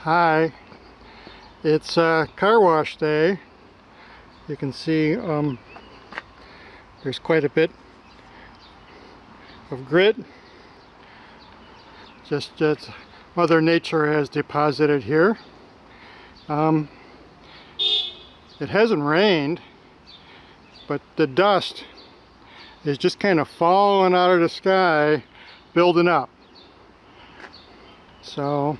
Hi, it's car wash day. You can see there's quite a bit of grit just Mother Nature has deposited here. It hasn't rained, but the dust is just kind of falling out of the sky, building up. So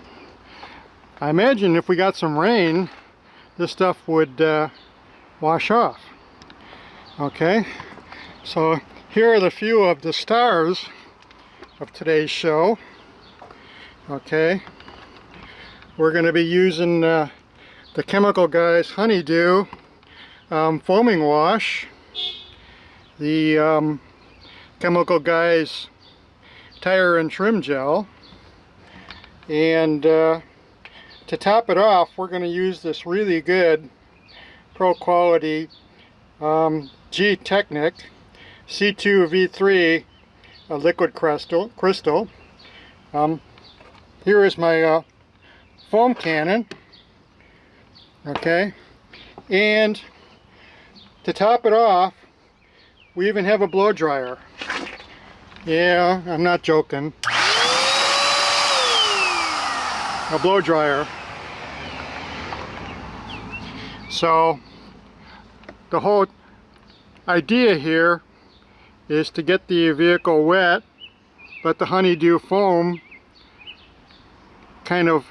I imagine if we got some rain, this stuff would wash off. Okay, so here are the few of the stars of today's show. Okay, we're going to be using the Chemical Guys Honeydew foaming wash, the Chemical Guys tire and trim gel, and to top it off, we're going to use this really good pro quality Gtechniq C2V3 liquid crystal. Here is my foam cannon. Okay, and to top it off, we even have a blow dryer. Yeah, I'm not joking. A blow dryer. So the whole idea here is to get the vehicle wet, let the honeydew foam kind of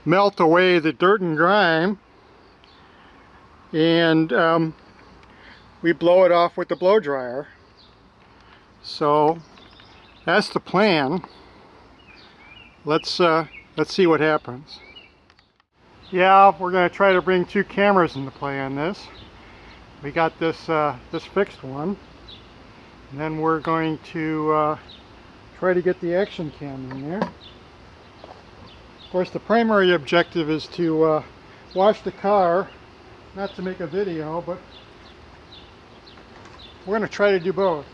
melt away the dirt and grime, and we blow it off with the blow dryer. So that's the plan. Let's see what happens. Yeah, we're going to try to bring two cameras into play on this. We got this fixed one, and then we're going to try to get the action cam in there. Of course, the primary objective is to wash the car, not to make a video, but we're going to try to do both.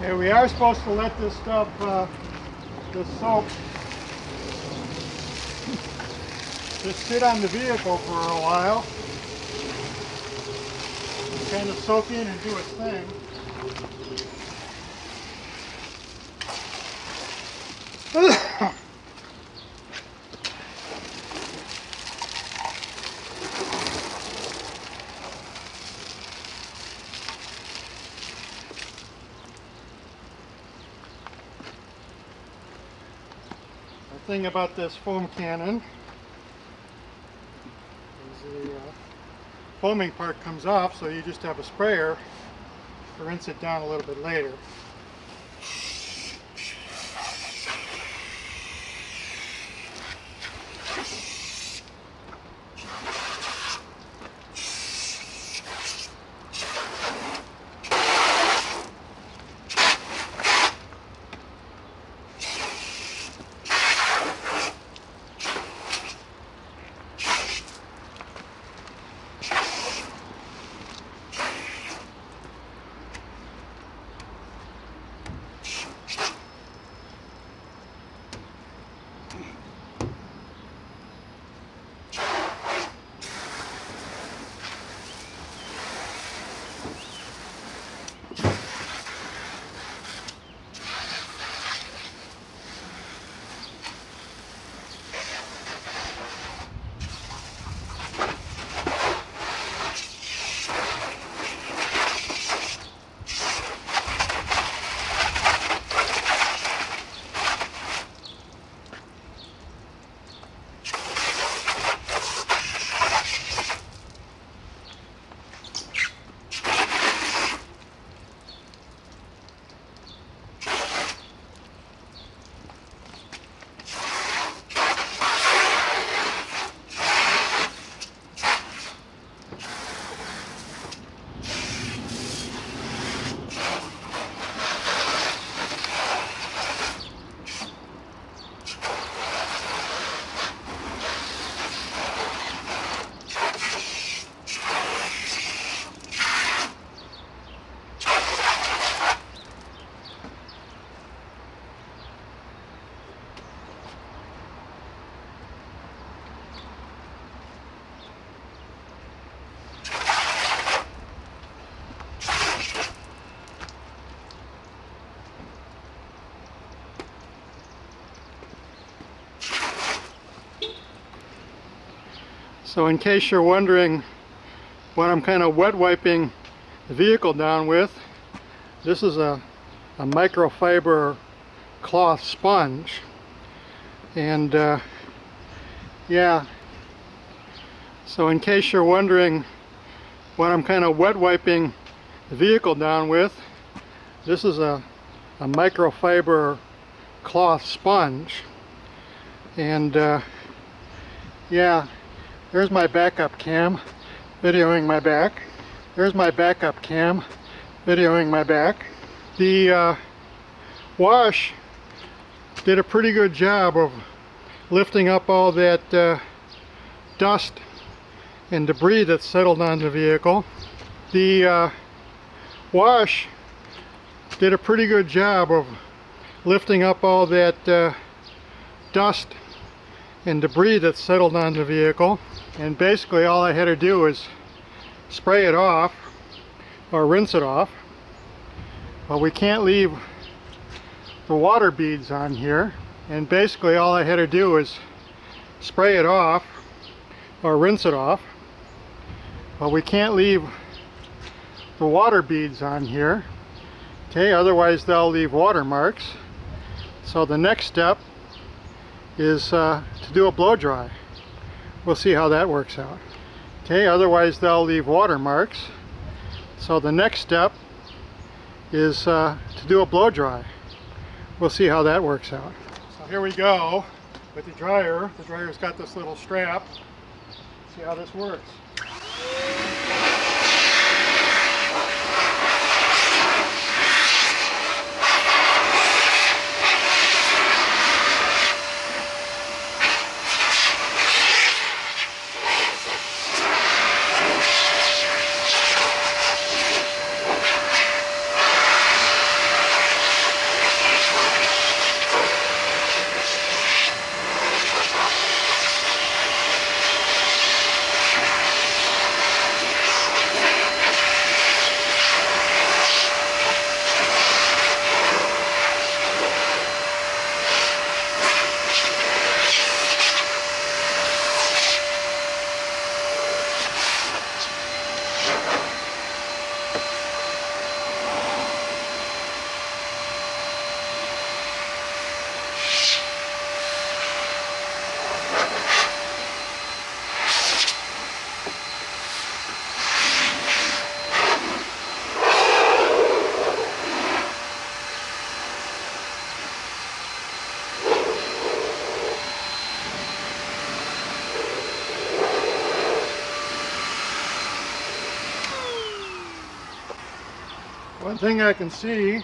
Okay, we are supposed to let this stuff, this soap, just sit on the vehicle for a while. Kind of soak in and do its thing. The thing about this foam cannon is the foaming part comes off, so you just have a sprayer to rinse it down a little bit later. So in case you're wondering what I'm kind of wet wiping the vehicle down with, this is a microfiber cloth sponge. And yeah, so in case you're wondering what I'm kind of wet wiping the vehicle down with, this is a microfiber cloth sponge. And yeah, there's my backup cam videoing my back. There's my backup cam videoing my back. The wash did a pretty good job of lifting up all that dust and debris that's settled on the vehicle. The wash did a pretty good job of lifting up all that dust and debris that's settled on the vehicle. And basically all I had to do is spray it off or rinse it off. But we can't leave the water beads on here. And basically all I had to do is spray it off or rinse it off. But we can't leave the water beads on here. Okay, otherwise they'll leave watermarks. So the next step is to do a blow dry. We'll see how that works out. Okay, otherwise they'll leave watermarks. So the next step is to do a blow dry. We'll see how that works out. So here we go with the dryer. The dryer's got this little strap. See how this works. One thing I can see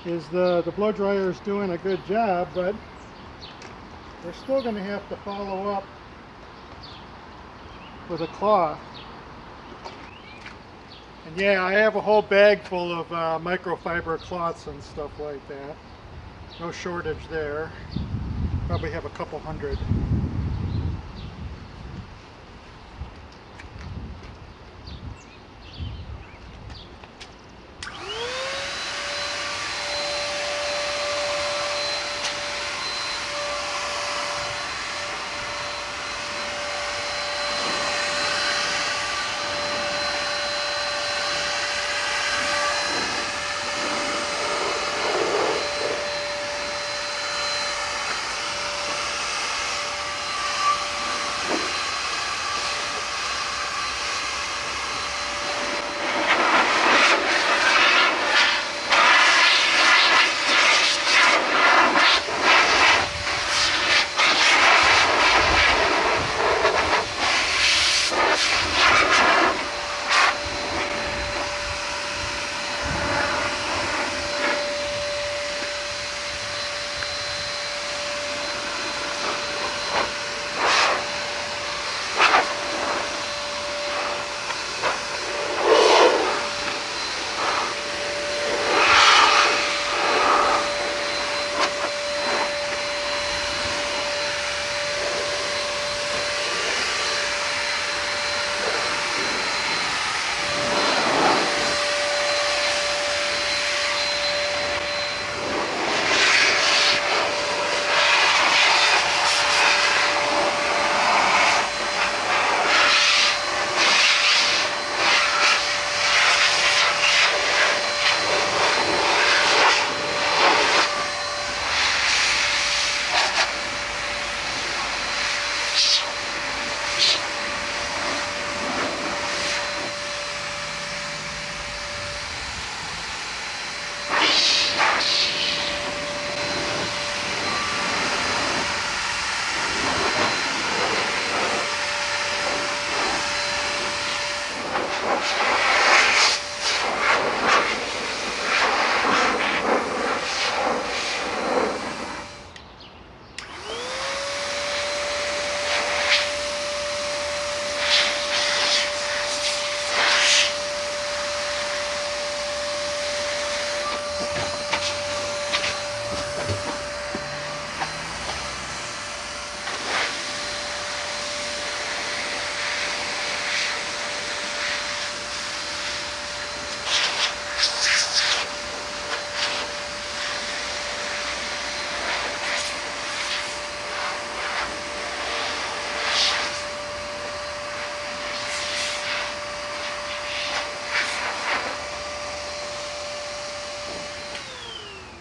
is the blow dryer is doing a good job, but we're still going to have to follow up with a cloth. And yeah, I have a whole bag full of microfiber cloths and stuff like that. No shortage there. Probably have a couple hundred.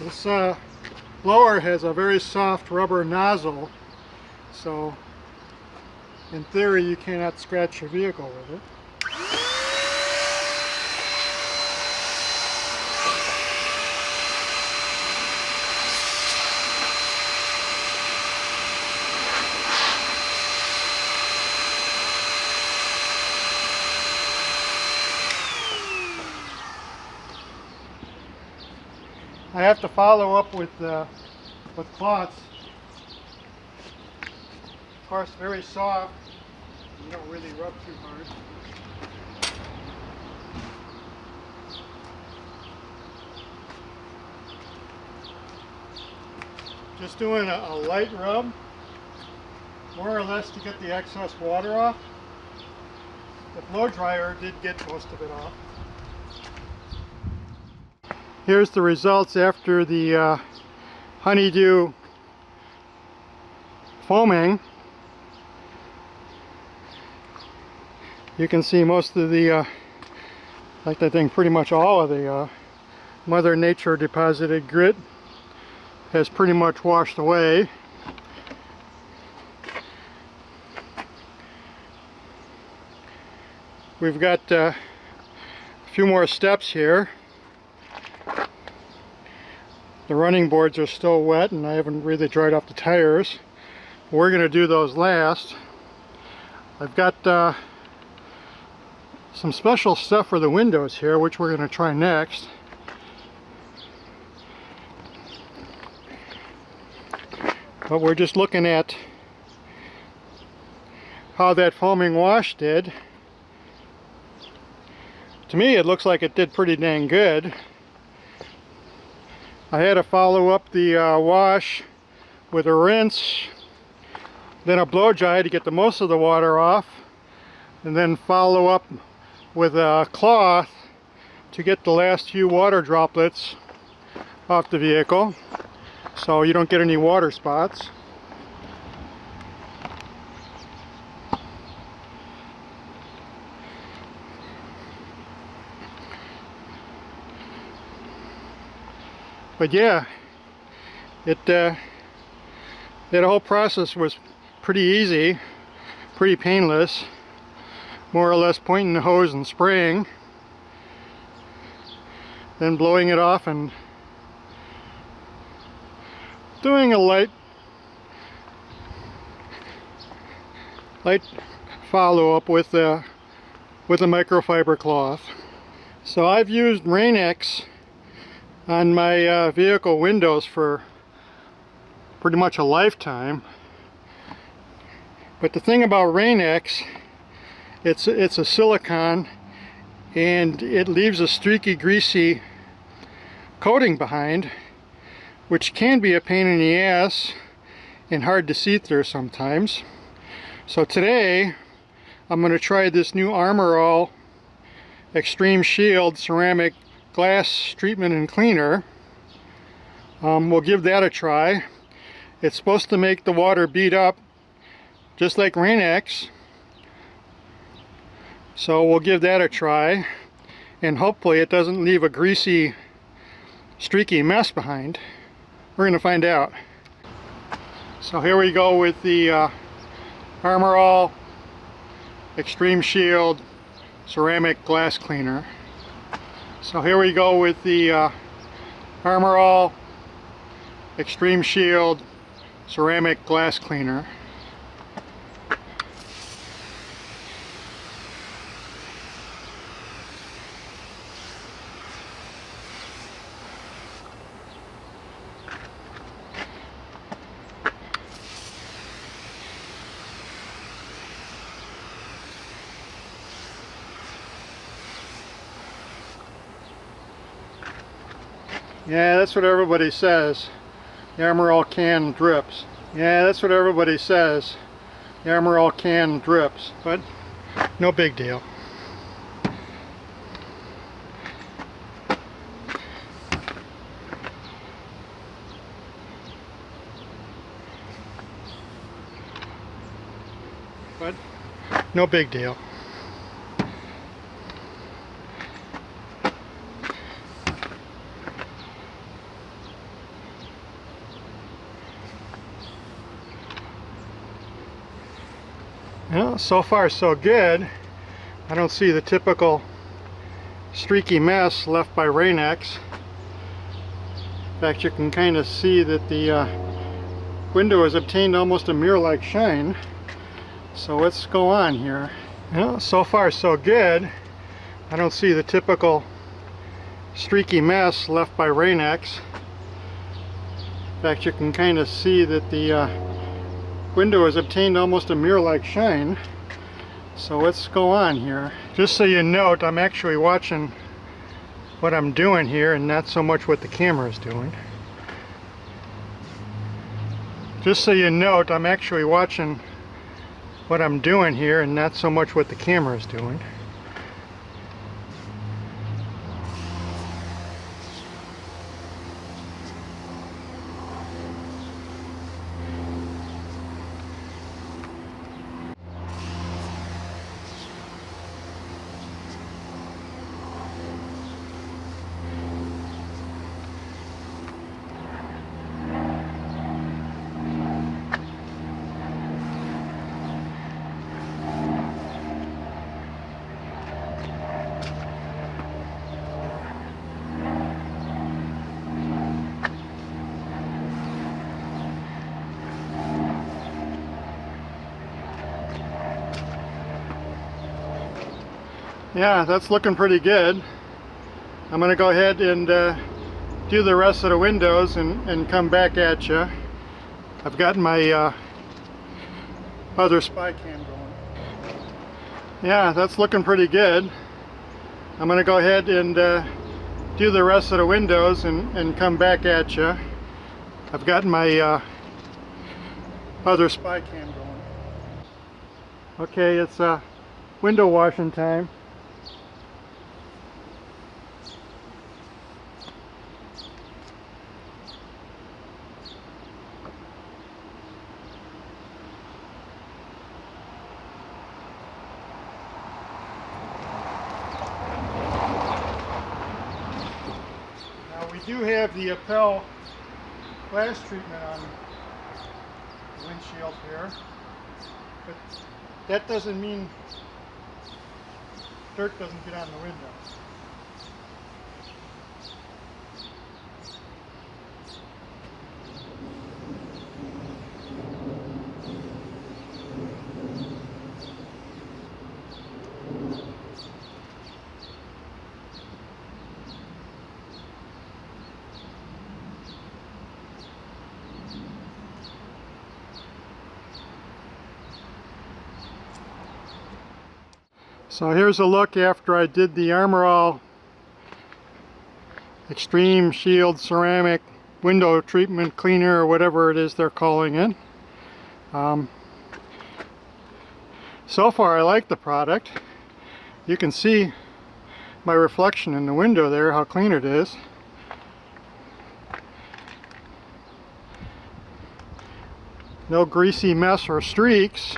This blower has a very soft rubber nozzle, so in theory you cannot scratch your vehicle with it. I have to follow up with cloths. Of course, very soft. You don't really rub too hard. Just doing a light rub, more or less to get the excess water off. The blow dryer did get most of it off. Here's the results after the honeydew foaming. You can see most of the, like I think pretty much all of the Mother Nature deposited grit has pretty much washed away. We've got a few more steps here. The running boards are still wet and I haven't really dried off the tires. We're going to do those last. I've got some special stuff for the windows here, which we're going to try next. But we're just looking at how that foaming wash did. To me, it looks like it did pretty dang good. I had to follow up the wash with a rinse, then a blow dry to get the most of the water off, and then follow up with a cloth to get the last few water droplets off the vehicle so you don't get any water spots. But yeah, that whole process was pretty easy, pretty painless, more or less pointing the hose and spraying, then blowing it off and doing a light follow-up with a microfiber cloth. So I've used RainX on my vehicle windows for pretty much a lifetime. But the thing about RainX, it's a silicone, and it leaves a streaky, greasy coating behind, which can be a pain in the ass and hard to see through sometimes. So today I'm going to try this new Armor All Extreme Shield ceramic glass treatment and cleaner. We'll give that a try. It's supposed to make the water bead up just like RainX, so we'll give that a try, and hopefully it doesn't leave a greasy, streaky mess behind. We're gonna find out. So here we go with the Armor All Extreme Shield ceramic glass cleaner. So here we go with the Armor All Extreme Shield ceramic glass cleaner. Yeah, that's what everybody says. The Armor All can drips. Yeah, that's what everybody says. The Armor All can drips, but no big deal. But no big deal. Well, so far so good. I don't see the typical streaky mess left by RainX. In fact, you can kind of see that the window has obtained almost a mirror-like shine. So let's go on here. Well, so far so good. I don't see the typical streaky mess left by RainX. In fact, you can kind of see that the window has obtained almost a mirror-like shine. So let's go on here. Just so you note, I'm actually watching what I'm doing here and not so much what the camera is doing. Just so you note, I'm actually watching what I'm doing here and not so much what the camera is doing. Yeah, that's looking pretty good. I'm going to go ahead and do the rest of the windows and come back at you. I've gotten my other spy cam going. Yeah, that's looking pretty good. I'm going to go ahead and do the rest of the windows and come back at you. I've gotten my other spy cam going. Okay, it's window washing time. We do have the Appel glass treatment on the windshield here, but that doesn't mean dirt doesn't get on the window. So here's a look after I did the Armor All Extreme Shield Ceramic Window Treatment Cleaner, or whatever it is they're calling it. So far I like the product. You can see my reflection in the window there, how clean it is. No greasy mess or streaks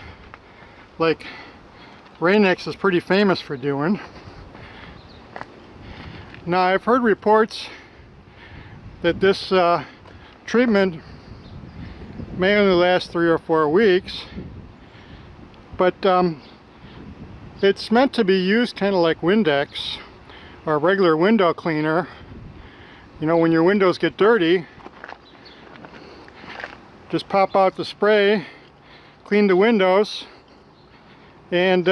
like RainX is pretty famous for doing. Now I've heard reports that this treatment may only last 3 or 4 weeks, but it's meant to be used kind of like Windex or a regular window cleaner. You know, when your windows get dirty, just pop out the spray, clean the windows, and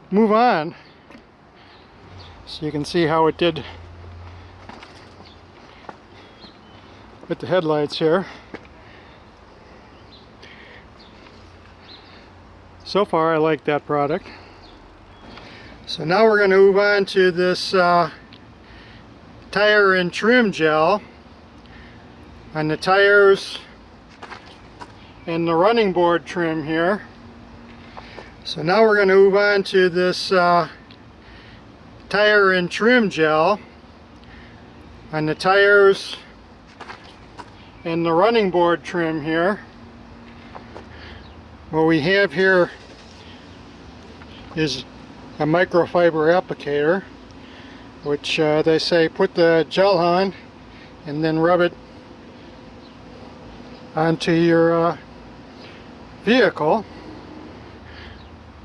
move on. So you can see how it did with the headlights here. So far I like that product. So now we're going to move on to this tire and trim gel on the tires and the running board trim here. So now we're going to move on to this tire and trim gel on the tires and the running board trim here. What we have here is a microfiber applicator, which they say put the gel on and then rub it onto your vehicle.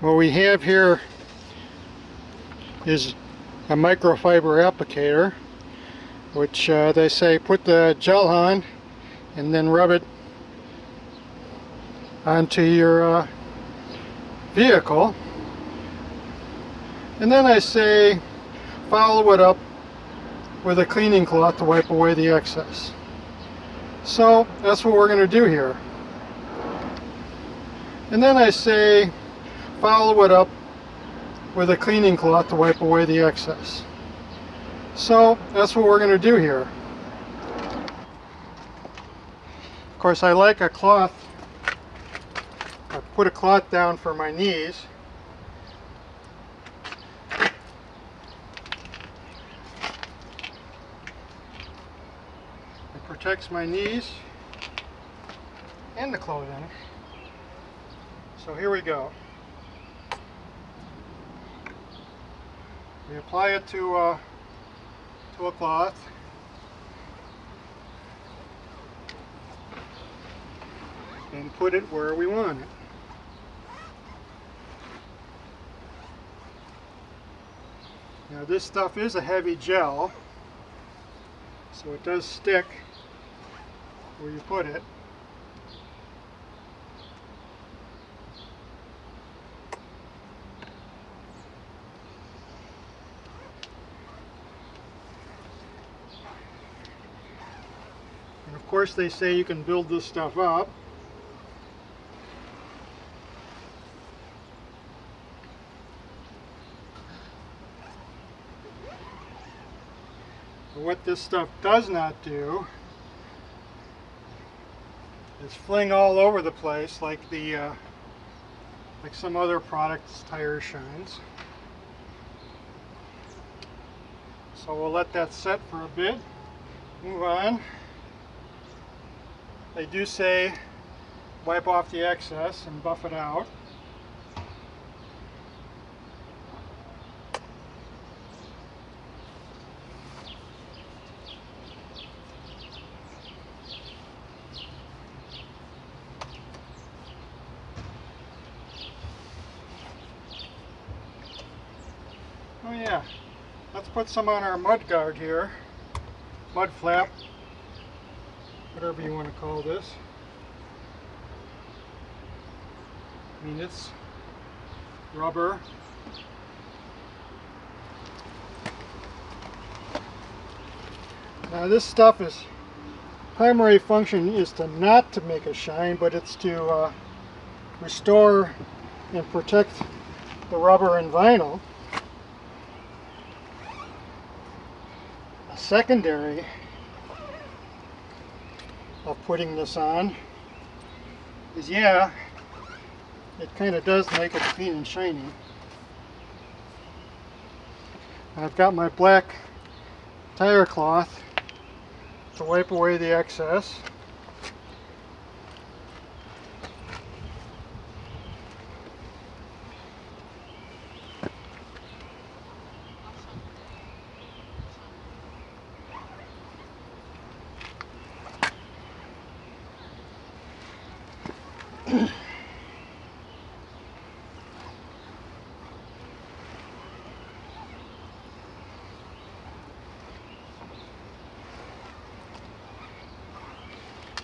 What we have here is a microfiber applicator, which they say put the gel on and then rub it onto your vehicle. And then I say follow it up with a cleaning cloth to wipe away the excess. So that's what we're going to do here. And then I say follow it up with a cleaning cloth to wipe away the excess. So that's what we're going to do here. Of course, I like a cloth. I put a cloth down for my knees. It protects my knees and the clothing. So here we go. We apply it to a cloth. And put it where we want it. Now this stuff is a heavy gel, so it does stick where you put it. And of course they say you can build this stuff up. this stuff does not do is fling all over the place like like some other product's tire shines. So we'll let that set for a bit. Move on. They do say wipe off the excess and buff it out. Oh yeah, let's put some on our mud guard here. Mud flap, whatever you want to call this. I mean, it's rubber. Now this stuff is, primary function is to not to make a shine, but it's to restore and protect the rubber and vinyl. Secondary of putting this on is, yeah, it kind of does make it clean and shiny. I've got my black tire cloth to wipe away the excess.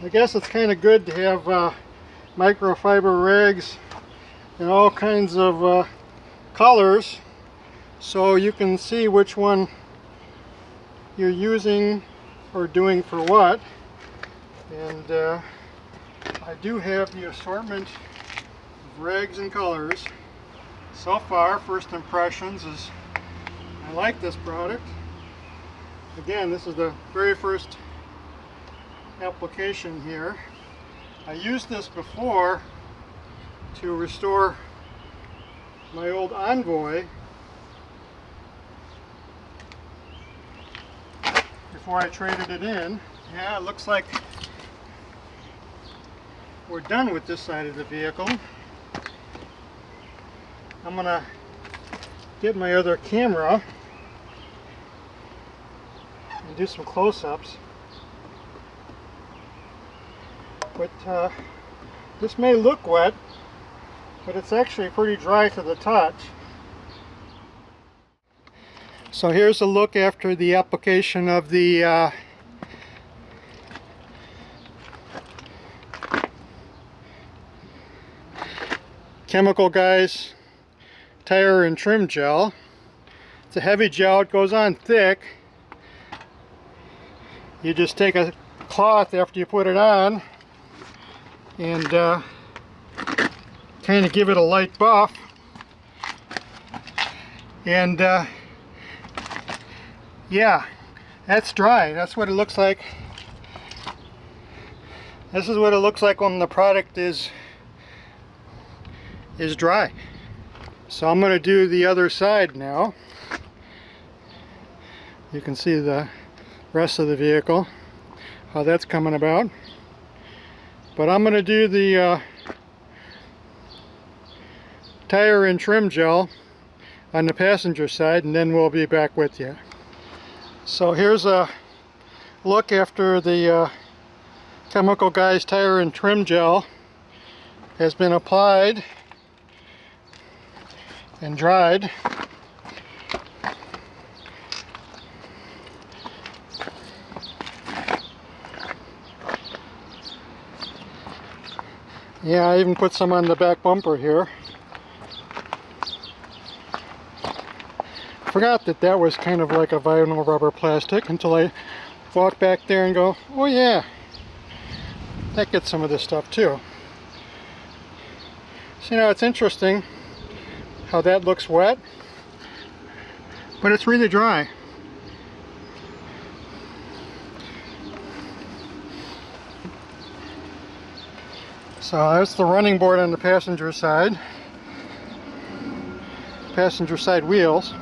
I guess it's kind of good to have microfiber rags in all kinds of colors so you can see which one you're using or doing for what. And I do have the assortment of rags and colors. So far, first impressions is I like this product. Again, this is the very first application here. I used this before to restore my old Envoy before I traded it in. Yeah, it looks like we're done with this side of the vehicle. I'm gonna get my other camera and do some close-ups. But this may look wet, but it's actually pretty dry to the touch. So here's a look after the application of the Chemical Guys tire and trim gel. It's a heavy gel, it goes on thick. You just take a cloth after you put it on and kind of give it a light buff, and yeah, that's dry. That's what it looks like. This is what it looks like when the product is dry. So I'm going to do the other side now. You can see the rest of the vehicle, how that's coming about. But I'm going to do the tire and trim gel on the passenger side, and then we'll be back with you. So here's a look after the Chemical Guys tire and trim gel has been applied and dried. Yeah, I even put some on the back bumper here. Forgot that that was kind of like a vinyl rubber plastic until I walked back there and go, oh yeah, that gets some of this stuff too. So, you know, it's interesting how that looks wet, but it's really dry. So that's the running board on the passenger side wheels.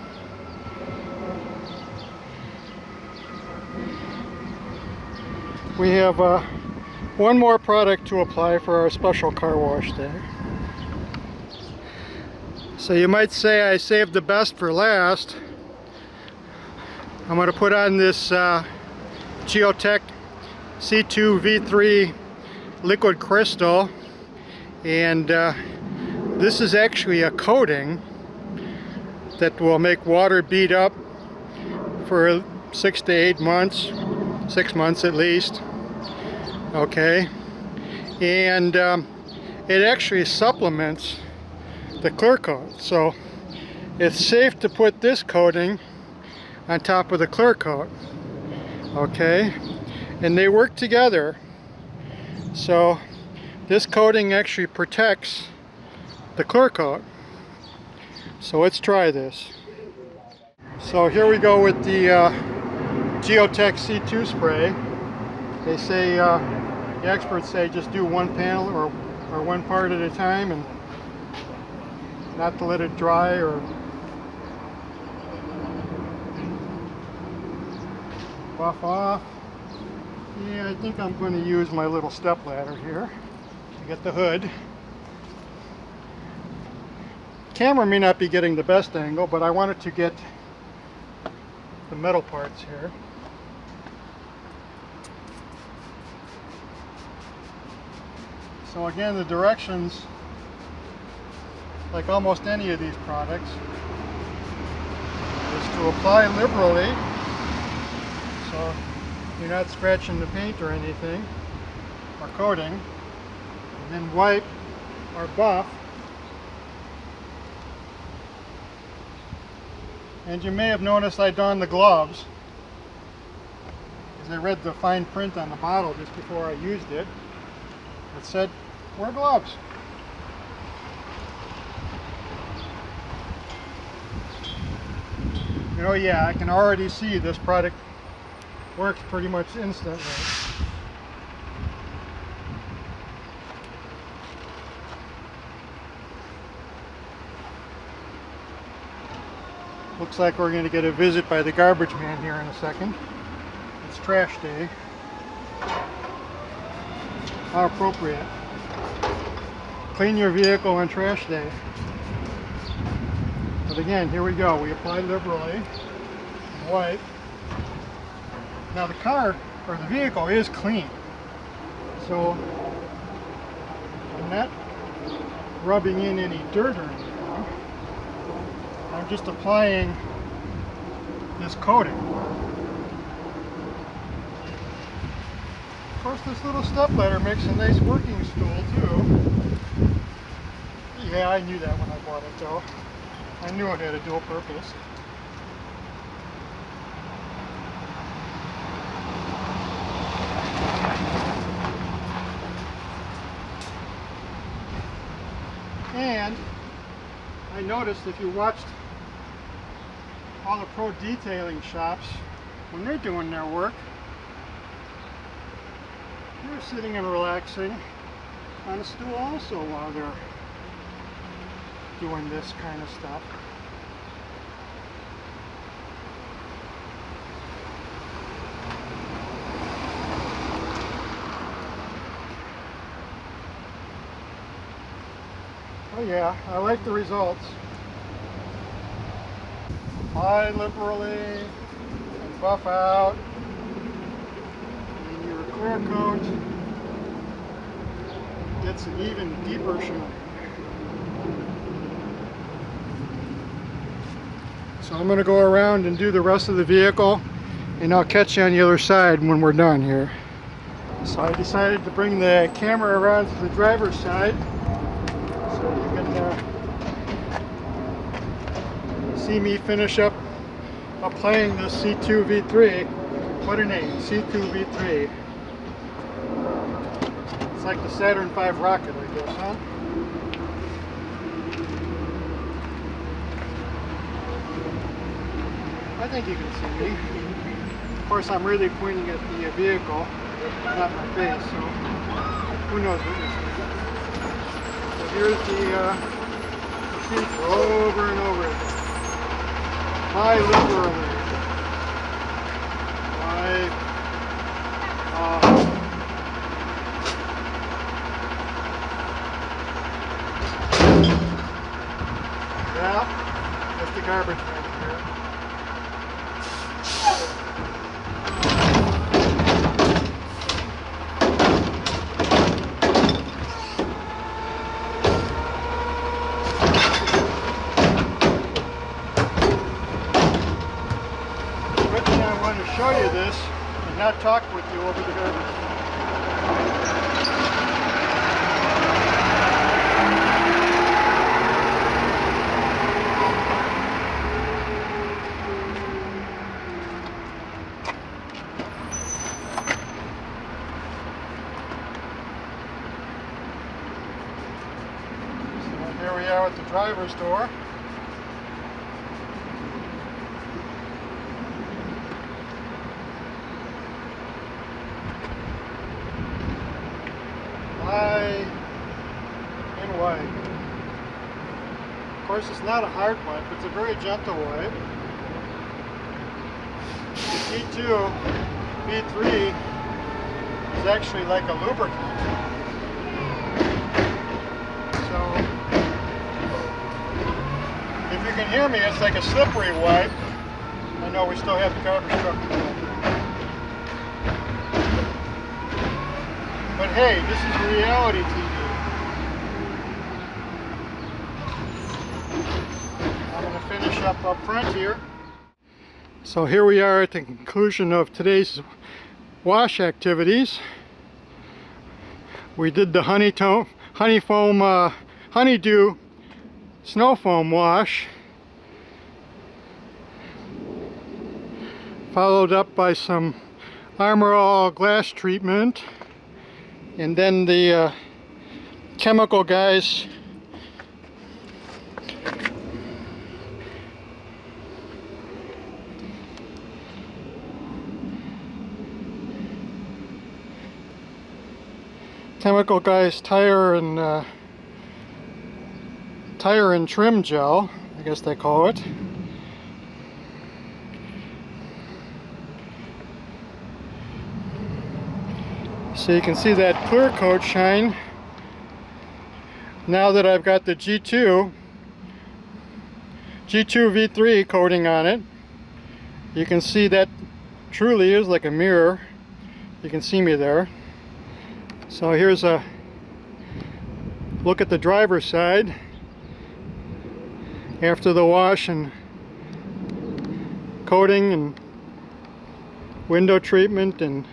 We have one more product to apply for our special car wash day. So you might say I saved the best for last. I'm going to put on this Geotech C2 V3 liquid crystal, and this is actually a coating that will make water bead up for 6 to 8 months, 6 months at least. Okay, and it actually supplements the clear coat, so it's safe to put this coating on top of the clear coat. Okay, and they work together. So this coating actually protects the clear coat. So let's try this. So here we go with the Geotech C2 spray. They say, the experts say, just do one panel or one part at a time, and not to let it dry or buff off. Yeah, I think I'm going to use my little step ladder here to get the hood. Camera may not be getting the best angle, but I wanted to get the metal parts here. So again, the directions, like almost any of these products, is to apply liberally, so you're not scratching the paint or anything, or coating, and then wipe or buff. And you may have noticed I donned the gloves, because I read the fine print on the bottle just before I used it. It said, wear gloves. You know, yeah, I can already see this product works pretty much instantly. Looks like we're going to get a visit by the garbage man here in a second. It's trash day. How appropriate. Clean your vehicle on trash day. But again, here we go. We apply liberally. Wipe. Now the car, or the vehicle, is clean. So I'm not rubbing in any dirt or anything. I'm just applying this coating. Of course, this little step ladder makes a nice working stool too. Yeah, I knew that when I bought it though. I knew it had a dual purpose. And I noticed if you watched all the pro detailing shops, when they're doing their work, they're sitting and relaxing on a stool also while they're doing this kind of stuff. Oh yeah, I like the results. Apply liberally and buff out. And your clear coat gets an even deeper shine. So I'm going to go around and do the rest of the vehicle, and I'll catch you on the other side when we're done here. So I decided to bring the camera around to the driver's side so you can see me finish up applying this C2 V3. What a name, C2 V3. It's like the SR5 rocket, I guess, huh? I think you can see me. Of course, I'm really pointing at the vehicle, not my face, so who knows what you're seeing. Here's the seat over and over again. My liberally. Yeah, that's the garbage right here. Originally I wanted to show you this and not talk with you over the garbage. Here we are at the driver's door. High and wide. Of course, it's not a hard wipe, it's a very gentle wipe. The G2 V3 is actually like a lubricant. So, if you can hear me, it's like a slippery wipe. I know we still have the garbage truck to go. But hey, this is reality TV. I'm going to finish up front here. So here we are at the conclusion of today's wash activities. We did the honeydew snow foam wash, followed up by some Armor All glass treatment, and then the chemical guys tire and trim gel, I guess they call it. So you can see that clear coat shine now that I've got the G2 V3 coating on it. You can see that truly is like a mirror. You can see me there. So here's a look at the driver's side after the wash and coating and window treatment and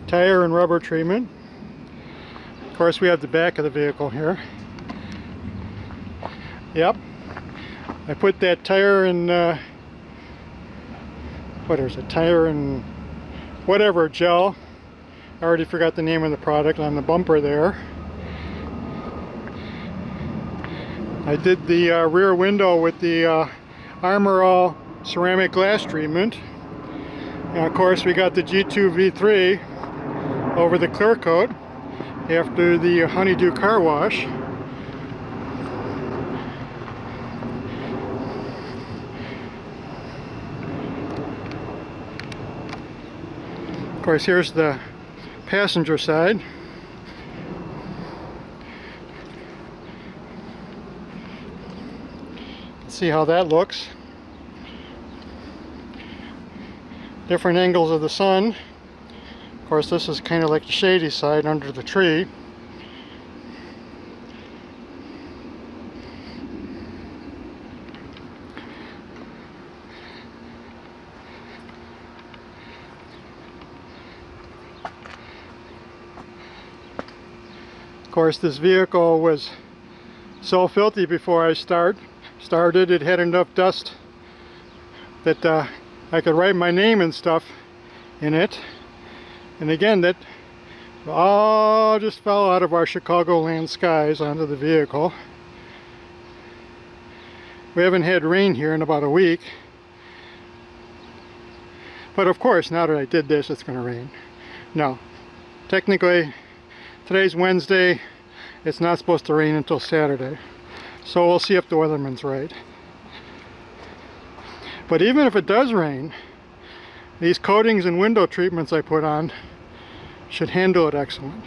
tire and rubber treatment. Of course, we have the back of the vehicle here. Yep, I put that tire in what is it, tire and whatever gel, I already forgot the name of the product, on the bumper there. I did the rear window with the Armor All ceramic glass treatment, and of course we got the G2 V3 over the clear coat after the honeydew car wash. Of course, here's the passenger side. Let's see how that looks. Different angles of the sun. Of course, this is kind of like the shady side under the tree. Of course, this vehicle was so filthy before I started. It had enough dust that I could write my name and stuff in it. And again, that all just fell out of our Chicagoland skies onto the vehicle. We haven't had rain here in about a week. But of course, now that I did this, it's going to rain. No, technically, Today's Wednesday. It's not supposed to rain until Saturday. So we'll see if the weatherman's right. But even if it does rain, these coatings and window treatments I put on should handle it excellent.